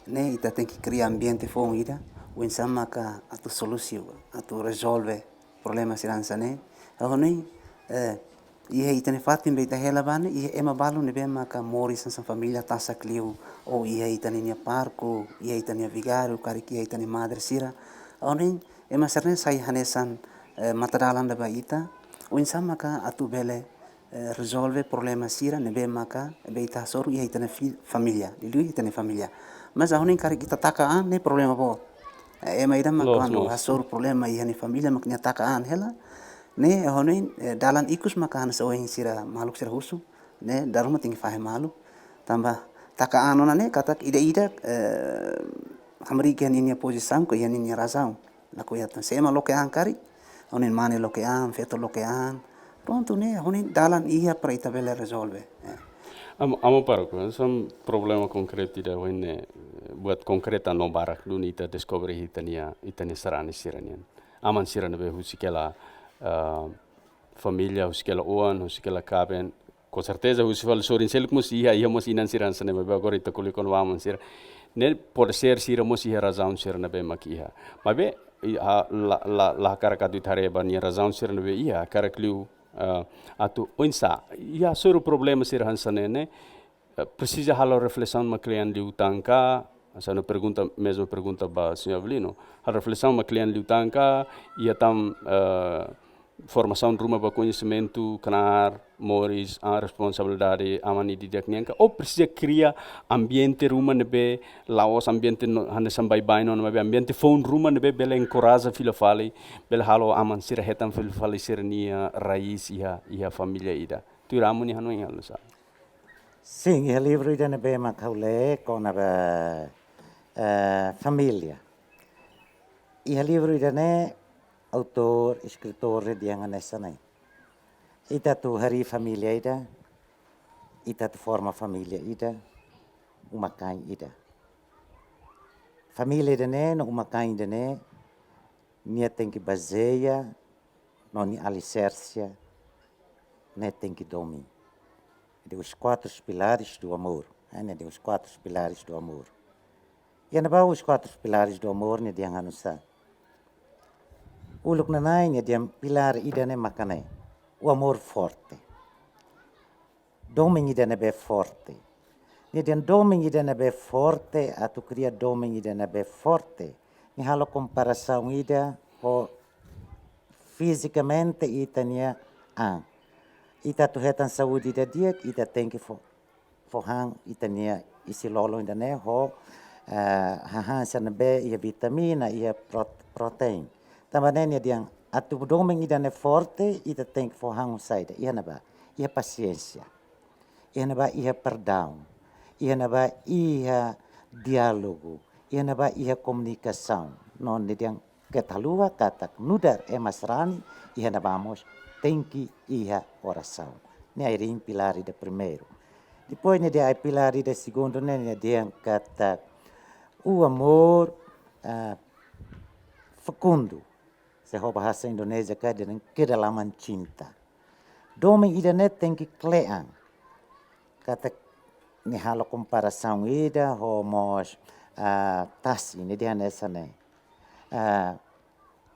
ne ita tem que criar ambiente fom ida, o insama ka atu solusi, atu resolve problemas iransa ne. Honing ia ita ne fatin be ita hela bane, ia ema balu ne bema ka moris sa família tasa kliu, o ia ita ne parco, ia ita ne vigário, kariki ia ita ne madre sira. Honing ema serne sai hanesan matadalan da ba ita, o insama ka atu bele resolve problema sira ne be maka be ita soru ia ita ne família lilu ita ne família mas ahonin kari kita taka ne problema bo ema ida maka no hasor problema ia ne família maknya taka hela ne ahonin dalan ikus maka han so sira maluk sira husu ne daruma tinggi fahe malu tambah taka ona ne kata ida hamri ken ini posisang ko yani ni razão la ko yata sema loke kari onin mane loke feto loke pronto né honin dalan ia para ita bele resolve Amo para ko sam problema concreto ida wenne buat konkreta no barak dun ita descobre itania sarani siranian aman sirana be husikela família husikela oan husikela kaben com certeza husifal sorin seluk mus ia mos inan siran sane be agora ita kulikon waman sir ne pode ser sira mos ia razão sirana be makiha mabe la cara kadu tareba ni razão sirana be ia cara kliu atu onsa ia suru problema sir hansane ne precisa halo reflexão ma cliente de utanka essa não pergunta mesmo pergunta ba senhor Avelino a reflexão ma cliente de utanka ia tam formação rumah ba conhecimento canar moris a responsabilidade amani di diaknianka ou precisa criar ambiente rumah nebe laos ambiente hande sambai baino nebe ambiente phone rumah nebe bela encoraja fila fali bela halo aman sira hetam fila fali sirnia raiz ia família ida tu ramuni hanu ingalo sa Sim, il livro ida nebe makaule con família. Il livro ida ne autor, escritor dia nganesa nai. Ita tu hari família ida, ita tu forma família ida, umakai ida. Família ida ne, no umakai ida ne, nia tem que baseia, no ni alicercia, ne tem que domi. De os 4 pilares do amor, né? De os 4 pilares do amor. E ana os 4 pilares do amor ne dia nganusa. Uluk nanai ne dia pilar ida ne makanai. O amor forte. Doming ida ne be forte. Ne dia doming ida ne be forte, atu cria doming ida ne be forte. Ni halo comparação ida o fisicamente itania ita tu hetan saúde ida dia ita tem que forhang itania isi lolo ida ne ho hahan sana be ia vitamina ia protein. Também dia atu doming ida ne forte ita tem que forhang saida ia naba ia paciência. Ia naba ia perdão. Ia naba ia diálogo. Ia naba ia comunicação. Non dia ketalua katak nudar emasrani ia nabamos tem que ia oração. Ne airin pilar de primeiro. Depois ne dia pilar de segundo ne dia kata o amor fecundo. Se bahasa Indonesia ka dengan kedalaman cinta. Doming ida ne tem que kleang. Kata ne halo comparação ida homos tasi ne dia nessa ne.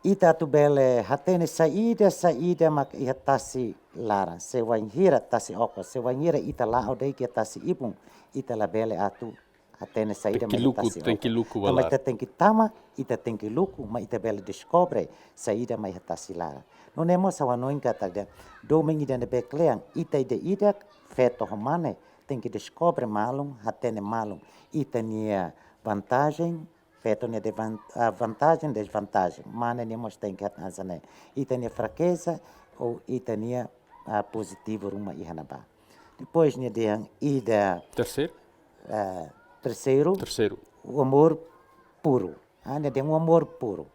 Ita tu bele hatene saída mak ia tasi larang se wanhira tasi oko se wanhira ita la odei que tasi ibung ita la bele atu hatene saída mak tasi tem que luku wala mas tem que tama ita tem que luku mas ita bele descobre saída mak tasi larang no nemo sawanoin kata dia doming ida ne bekleang ita ida feto homane tem que descobre malum hatene malum ita nia vantagem feito de vantagem e desvantagem. Mana nem mos tem que fazer. E tem fraqueza ou e tem positivo uma ihanaba. Depois ne tem ida terceiro o amor puro. Ne tem um amor puro.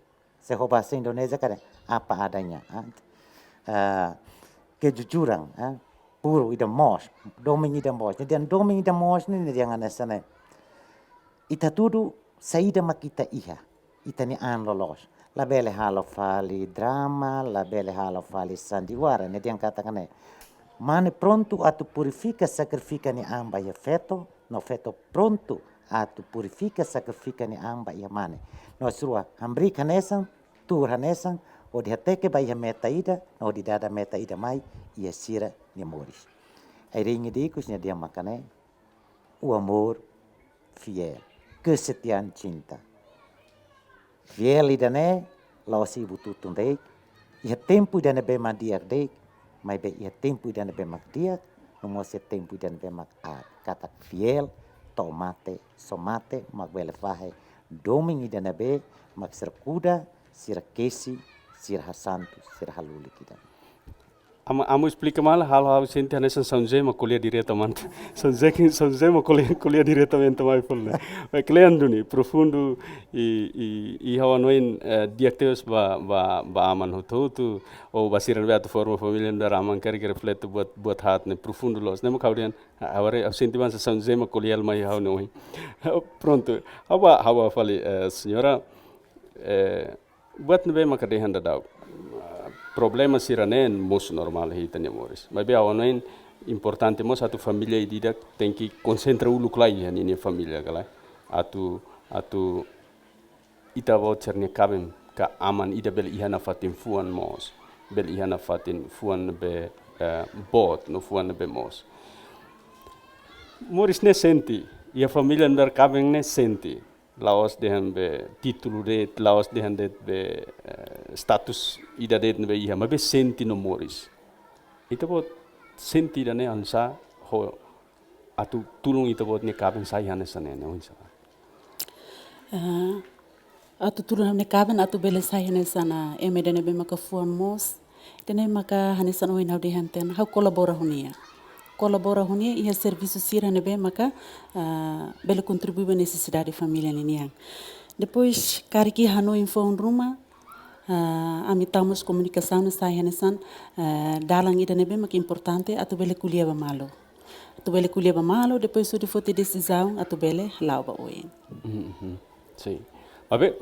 Se bahasa Indonesia kan apa adanya. Kejujuran, puro ida mos, doming ida mos. Ne tem doming ida mos ne dia nganasane. Ita tudo saída makita iha, ita ni an lolos. La bele halo fali drama, la bele halo fali sandiwara, ne yang katakan mane pronto a tu purifica sacrifica ni amba ia feto, no feto pronto a tu purifica sacrifica ni amba ia mane. No surua hambri kanesan, tur hanesan, o di hateke ba ia meta ida, no di dada meta ida mai, ia sira ni moris. Ai ringi dikusnya dia makane, o amor fiel, kesetiaan cinta. Fiel idane, lausi bututun dek, ia tempo idane be mandiak dek, mai be ia tempo idane be mak diak, no se tempo idane be mak a kata fiel, tomate, somate, mak bele fahe, doming idane be, mak sir kuda, sir kesi, sir hasantu, sir haluli kita. Amo explica mal hal senti hanesan São José ma kuliah diretamente. São José ma kuliah diretamente mai full. Vai klean duni profundo e hawanoin diakteus ba aman hutu ou basiran be atu forma família da aman kari reflete buat hat ne profundo los. Nemo kaudian aware senti man São José ma kuliah mai hawanoin. Pronto. Hawa fali senhora buat nebe makadehan dadau. Problema siranen mos normal hitanya moris. Mas be awanoin importante mos atu família idida tem que concentra ulu klai ini família galai. Atu ita voucher ne kabem ka aman ida bel ihana fatin fuan mos. Bel ihana fatin fuan be bot no fuan be mos. Moris ne senti, ia família ndar kabem ne senti. Laos dehan be título de laos dehan de be status ida de be iha mas be senti no moris ita bot senti dane ansa ho atu tulung ita bot ne kaben sai hane sane ne unsa atu tulung ne kaben atu bele sai hane sana emedane be maka fuan mos dene maka hane sana oin hau dehan ten hau kolabora hunia ia serviço sira nebe maka bele contribui necessidade família niniang. Depois kariki hanu info rumah amitamos comunicação na sai hanesan dalang ida nebe maka importante atu bele kuliah ba malo. Atu bele kuliah ba malo depois sudah fote decisão atu bele lau ba oin. Sim. Mas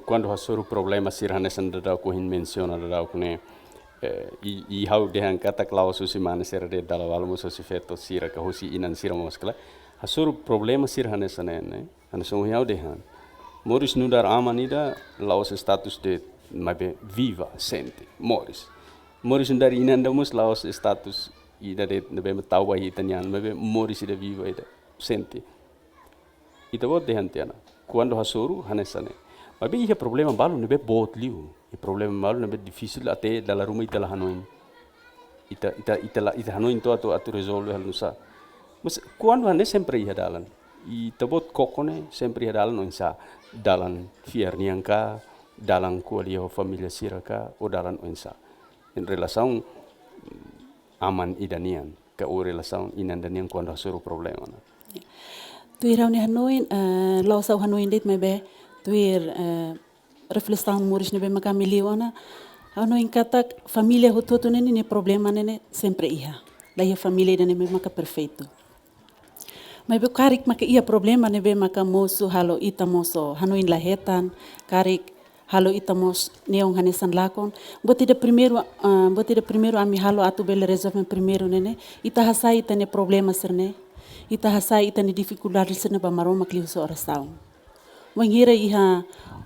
quando hasuru problema sira hanesan dadau ko hin menciona dadau ne i hau dehan kata klaus susi mana sera de dala walmo susi feto sira ka husi inan sira moskala hasuru problema sira hanesan ne hanesan hau dehan moris nudar amanida laos status de mabe viva sente moris ndar inan damus laos status ida de nebe tawa hitanian mabe moris ida viva ida sente ita bot dehan tiana quando hasuru hanesan ne mabe ia problema balu nebe bot liu e problema malu nebe difícil até dala rumah ita hanoin ita hanoin to atu resolve hal nusa mas quando hane sempre ia dalan ita bot kokone sempre ia dalan onsa dalan fier niangka dalan kualiah família siraka o dalan onsa en relação aman idanian ka o relação inandanian quando hasuru problema na Tuir hau ne hanoin lau sau hanoin det mebe tuir reflexão moris nebe maka miliona ano inkatak família hutu nene ne problema nene sempre iha la ia família nene maka perfeito mas be karik maka ia problema nebe maka mosu halo ita moso hanoin lahetan karik halo ita mos neong hanesan lakon boti de primeiro ami halo atu bele resolve primeiro nene ita hasai ita ne problema serne ita hasai ita ne dificuldade serne ba maroma kliu so oração wangira iha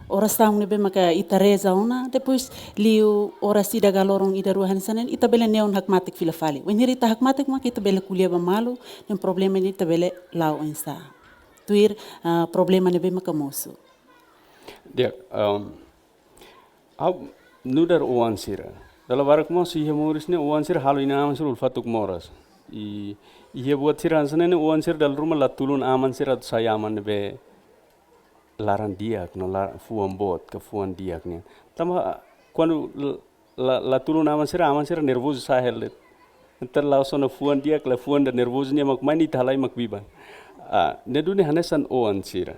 oração nebe maka ita reza ona depois liu orasi da galorong ida ruhan sanen ita bele neon hakmatik fila fali wangira ita hakmatik maka ita bele kuliah ba malu nem problema ni ita bele lau insa tuir problema nebe maka mosu dia nudar oan sira dala barak mo si moris ne oan sira halu ina aman sira ulfatuk moras ia buat sira hansane ne oan sira dal rumah latulun aman sira sayaman nebe laran diak no fuan bot ke fuan diak ne tama quando la turun aman sira nervoso sahel entar la sona fuan diak la fuan da nervoso ne mak mani talai mak biban ne dune hanesan oan sira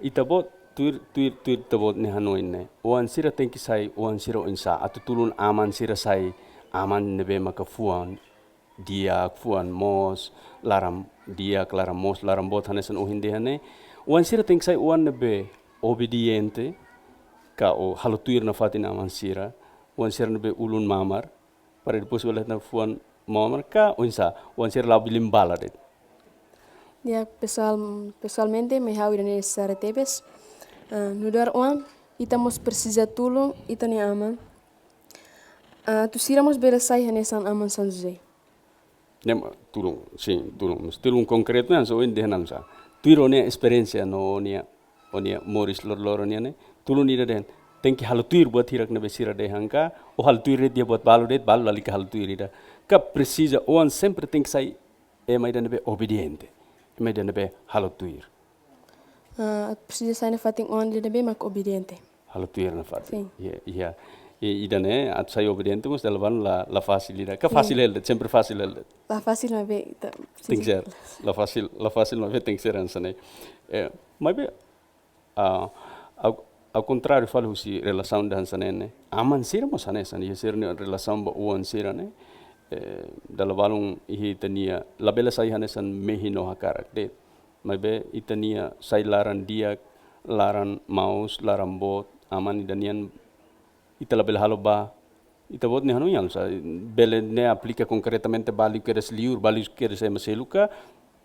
itabot tuir tabot ne hanoin ne oan sira tenki sai oan sira insa atu turun aman sira sai aman nebe mak fuan diak fuan mos laram diak laram mos laram bot hanesan ohinde hane Uan sira tem que ser uan nebe obediente, ka o halutuir na fatin aman sira wan sira na be ulun mamar para depois wala na fuan mamar ka unsa wan sira la bilim baladet. Ya, pessoalmente, me hau irane Sara Tebes. No dar on, itamos precisa tulung, itani ama. Tu siramos beresai hanesan aman San Jose. Nem tulung, sim, tulung. Mas tulung konkret na so indi hanam sa. Tuiro ne experiência no onia Morris lor onia ne. Tulung ida den. Tenki halutuir buat hirak na besira de hangka. O halutuir dia buat balu lali ka halutuir ida. Ka precisa on sempre tem que sai mai dan be obediente. Mai dan be halutuir. Precisa sair na fating on, ele bem mak obediente. Halutuir na fat. Sim. Iya. Ida ne at sai obediente mus dalavan la fácil ida. Ka fácil el, sempre fácil el. Tá fácil, mas bem. Tem que ser. La fácil mas tem que ser ansa ne. Mas be ao contrário falo si relação da hansa ne. Aman sira mo sanesa ne sir ne relação ba uan sira ne. Dalavalung ihi tania labela sai hanesan mehino hakarak det. Mas be itania sai laran dia laran maus laran bot aman idanian ita labela halo ba ita bot ne hanu yang sa bele ne aplica concretamente bali keres liur bali keres maseluka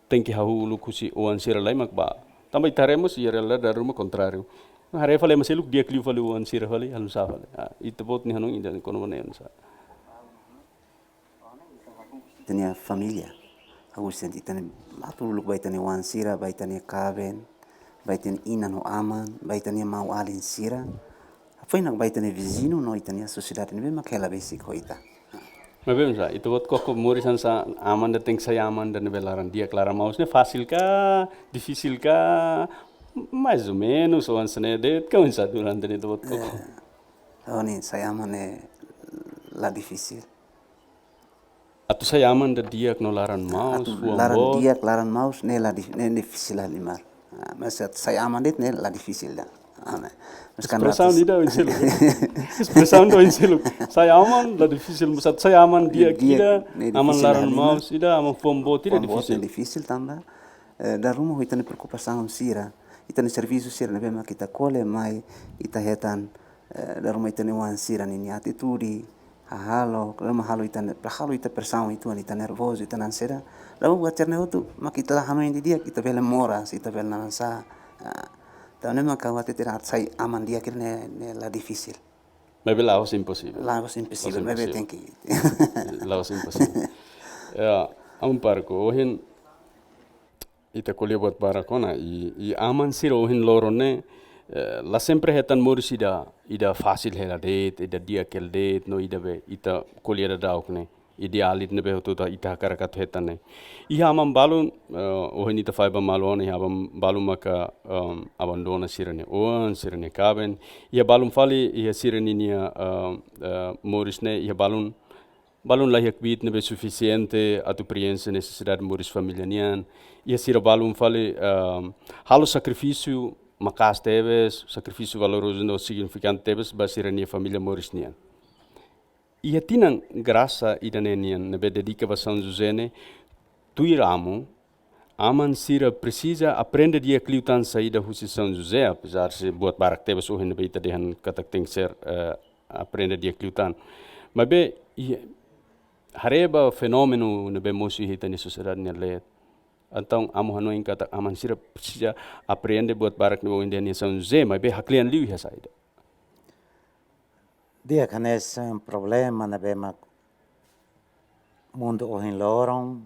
tem que hahulu kusi uan sira lai mak ba tambah itaremos ia rela daru mo contrário hare fale maseluk dia kliu fale uan sira fale halu sa fale ita bot ne hanu indan kono ne sa Tania família. Agus senti tani matuluk bai tani wan sira, bai tani kaben, bai tani ina no aman, bai tani mau alin sira. Apa nak bai tani vizinho no itani sociedade ni bem aquela basic hoita. Mas bem sa itu buat kok morisan sa aman da teng saya aman dan belaran dia clara mausnya fácil ka, difícil ka, mais ou menos ou ansane det kau insa durante itu buat kok. Oh ni saya aman la difícil. Atu saya aman da dia no laran maus, laran dia laran maus ne difícil lah limar. Mas saya aman det ne la difícil dah. Expressão tidak inselu. Expressão do inselu. Saya aman la difícil, mas saya aman dia kira aman laran maus ida aman fombo tidak difícil. Difícil tambah. Da rumah kita ni preocupação sira, kita ni serviço sira ne bema kita kole mai ita hetan da rumah kita ni wan sira ni atitude halo, kalau mahalo ita persão itu ita nervoso ita nansera. Lalu buat cerna itu makita lah hano dia kita bela moras ita bela nansa. Tahu memang kawat itu saya aman dia kira ne la difícil. Mas bela os impossível. Laos impossível, mas tem que. Laos impossível. Ya, parko ohin ita kuliah buat barakona i aman sira ohin lorone la sempre hetan moris ida fácil hela det ida dia kel det no ida be ita kuliah da dauk ne idealit ne be hotuta ita karakat hetan ne iha amam balun ohin ita faiba malon iha abam balum maka abandona sirane on sirane kaben iha balum fali iha sirane nia moris ne iha balun layak bit nebe suficiente atu preense necessidade moris família nian ia sira balum fale halo sacrifício makas tebes sacrifício valoroso no significante tebes basira nia família moris nian ia tinang graça idane nian nebe dedica ba São José ne tuiramu aman sira precisa aprende dia kliutan saída husi São José apesar se buat barak tebes uhin nebe ita dehan katak teng ser aprende dia kliutan mabe hareba fenomeno nebe mosi hita ni sociedade ni let então amo hano in kata aman sira precisa aprende buat barak nebo india ni São José mas be haklian liu ya saida dia kanes problema na be mak mundo ohin lorong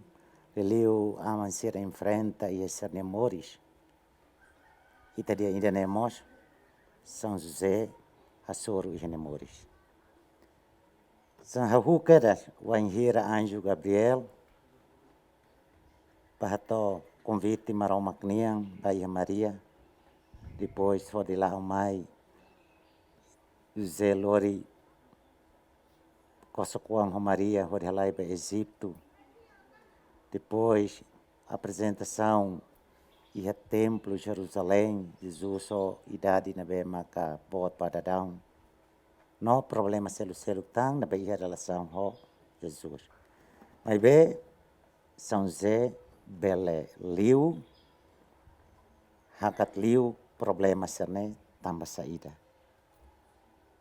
liu aman sira enfrenta e ser ne moris ita dia india ne mos São José asoro e ne moris San Hukera, Wanhira Anjo Gabriel, pahato convite marau makniang Bahia Maria, depois foi de lá o mai José Lori, Kosokuang Maria, foi de lá para Egito, depois apresentação e templo Jerusalém, Jesus só idade na bema ka bot pada daun. No problema selu tang na baia relação ho Jesus. Mas be São José bele liu hakat liu problema serne tambah saída.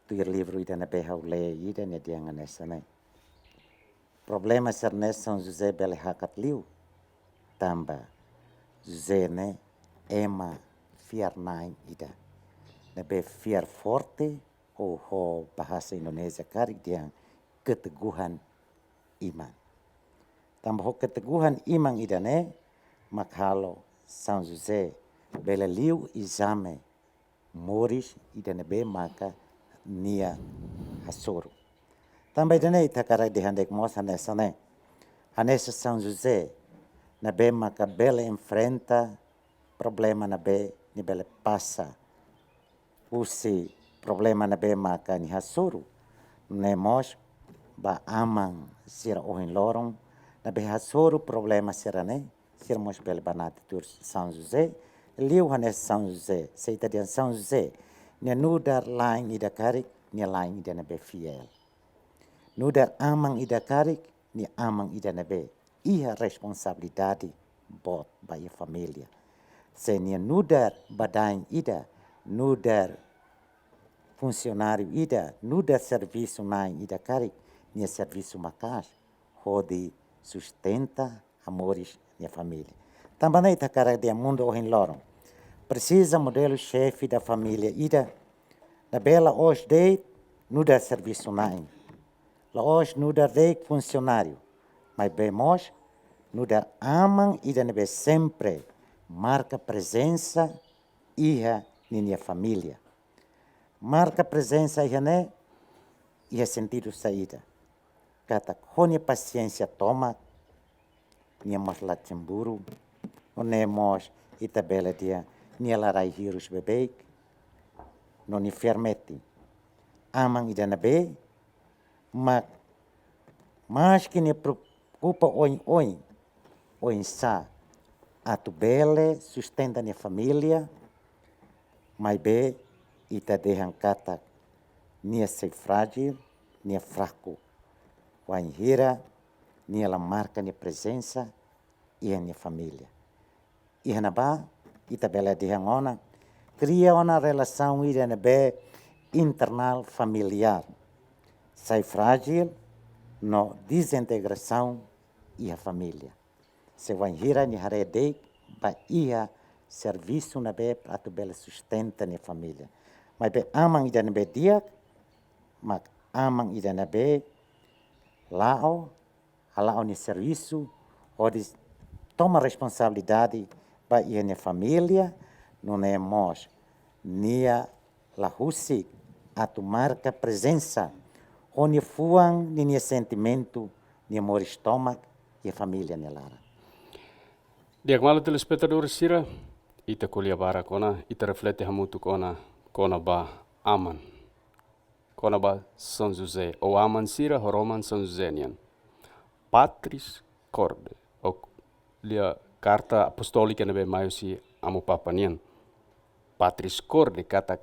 tuir livro ida na beha ule ida ne dianga nessa né. Problema ser nessa São José bele hakat liu. Tamba José né ema fiar nain ida. Na be fiar forte ou ho bahasa Indonesia karik diang keteguhan iman. Tamba ho keteguhan iman ida ne makhalo São José bele liu exame moris ida ne be maka nia hasoro. Também ida ne itakara de handek moça nessa né. Anessa São José na be maka bele enfrenta problema na be ni bele passa. Usi problema na be maka ni hasoro. Nemos ba amang sira ohin lorong na be hasoro problema sira ne. Sira mos bele banati tur São José. Liu hanes São José. Seita dian São José. Nia nudar lain ida karik, nia lain ida na be fiel. Nudar amang ida karik, nia amang ida na be. Ia responsabilidade bot baya família. Se nia nudar badain ida, nudar funcionário ida, nudar serviço nain ida karik, nia serviço makas, hodi sustenta amores nia família. Também ita cara de mundo ohin lorong. Precisa modelo chefe da família ida. Na bela hoje de nudar serviço nain. La hoje nudar de funcionário. Mas bemos nudar amang ida nebe sempre marca presença iha minha família. Marca presença iha ne iha sentido saída. Kata honia paciência toma nia masla cemburu. Onemos ita bela dia nia larai hirus bebeik. Noni fermeti. Amang ida nabe mak mas que ne preocupa oin sa atu bele sustenta nia família mai be ita dehan kata nia sei frágil nia fraco oin hira nia la marca nia presença e nia família e hanaba ita bele dehan ona cria uma relação ida be internal familiar sai frágil no desintegração e a família. Se vai hira ni haredei ba ia serviço na be para bela sustenta ni família. Mas be amang ida na be dia, mak amang ida na be lao ni serviço odi toma responsabilidade ba ia ni família, não é mos nia la husi atu marca presença onde fuang nia sentimento nia amor estômago e a família nia lara. Diak malu telespectadores sira, ita kuliah bara kona, ita reflete hamutu kona ba aman. Kona ba São José, o aman sira horoman São José nian. Patris corde, o lia carta apostolika nebe maio si amu papa nian. Patris corde kata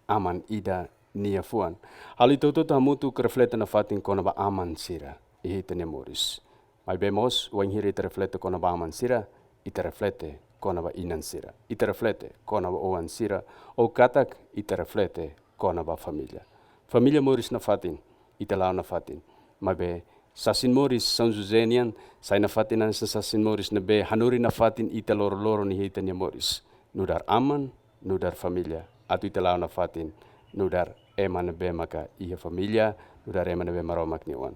aman ida nia fuan. Hal itu hamutu reflete na fatin kona ba aman sira, ihita nia moris. Mai bemos, wang hiri ita reflete kona ba aman sira, ita reflete kona ba inan sira. Ita reflete kona ba oan sira, o katak ita reflete kona ba familia. Familia moris na fatin, ita lao na fatin. Mai be, sasin moris São José nian, sai na fatin na sa sasin moris na be, hanuri na fatin ita loro-loro ni hita nia moris. Nudar aman, nudar familia. Atu ita lao na fatin, nudar eman be maka iha familia, nudar eman be maromak ni wan.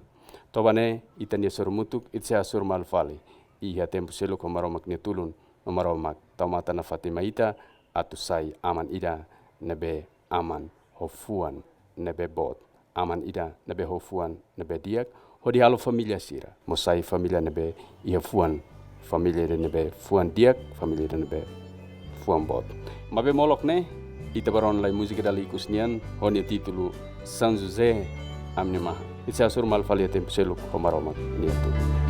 Tobane ita nia surumutuk, itse asur malfali. Iha tempo seluk maromak ni tulun, maromak taumata na fatima ita, atu sai aman ida, nebe aman hofuan, nebe bot. Aman ida, nebe hofuan, nebe diak, hodi halo familia sira. Mosai familia nebe iha fuan, familia nebe fuan diak, familia nebe fuan bot. Mabe molok ne, ita baron lai musik dali ikusnian, honia titulu São José amni maha. Itse asur malfali tempo seluk maromak ni tulun.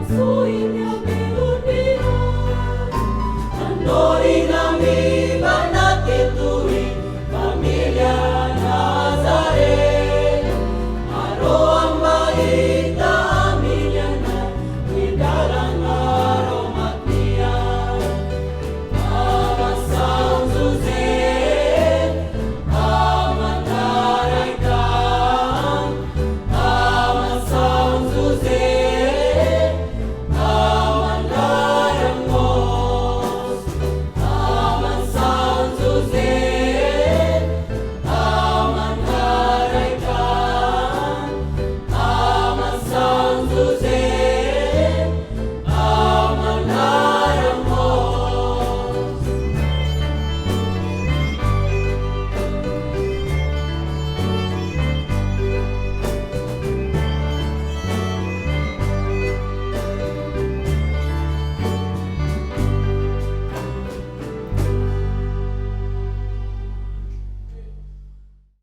Soy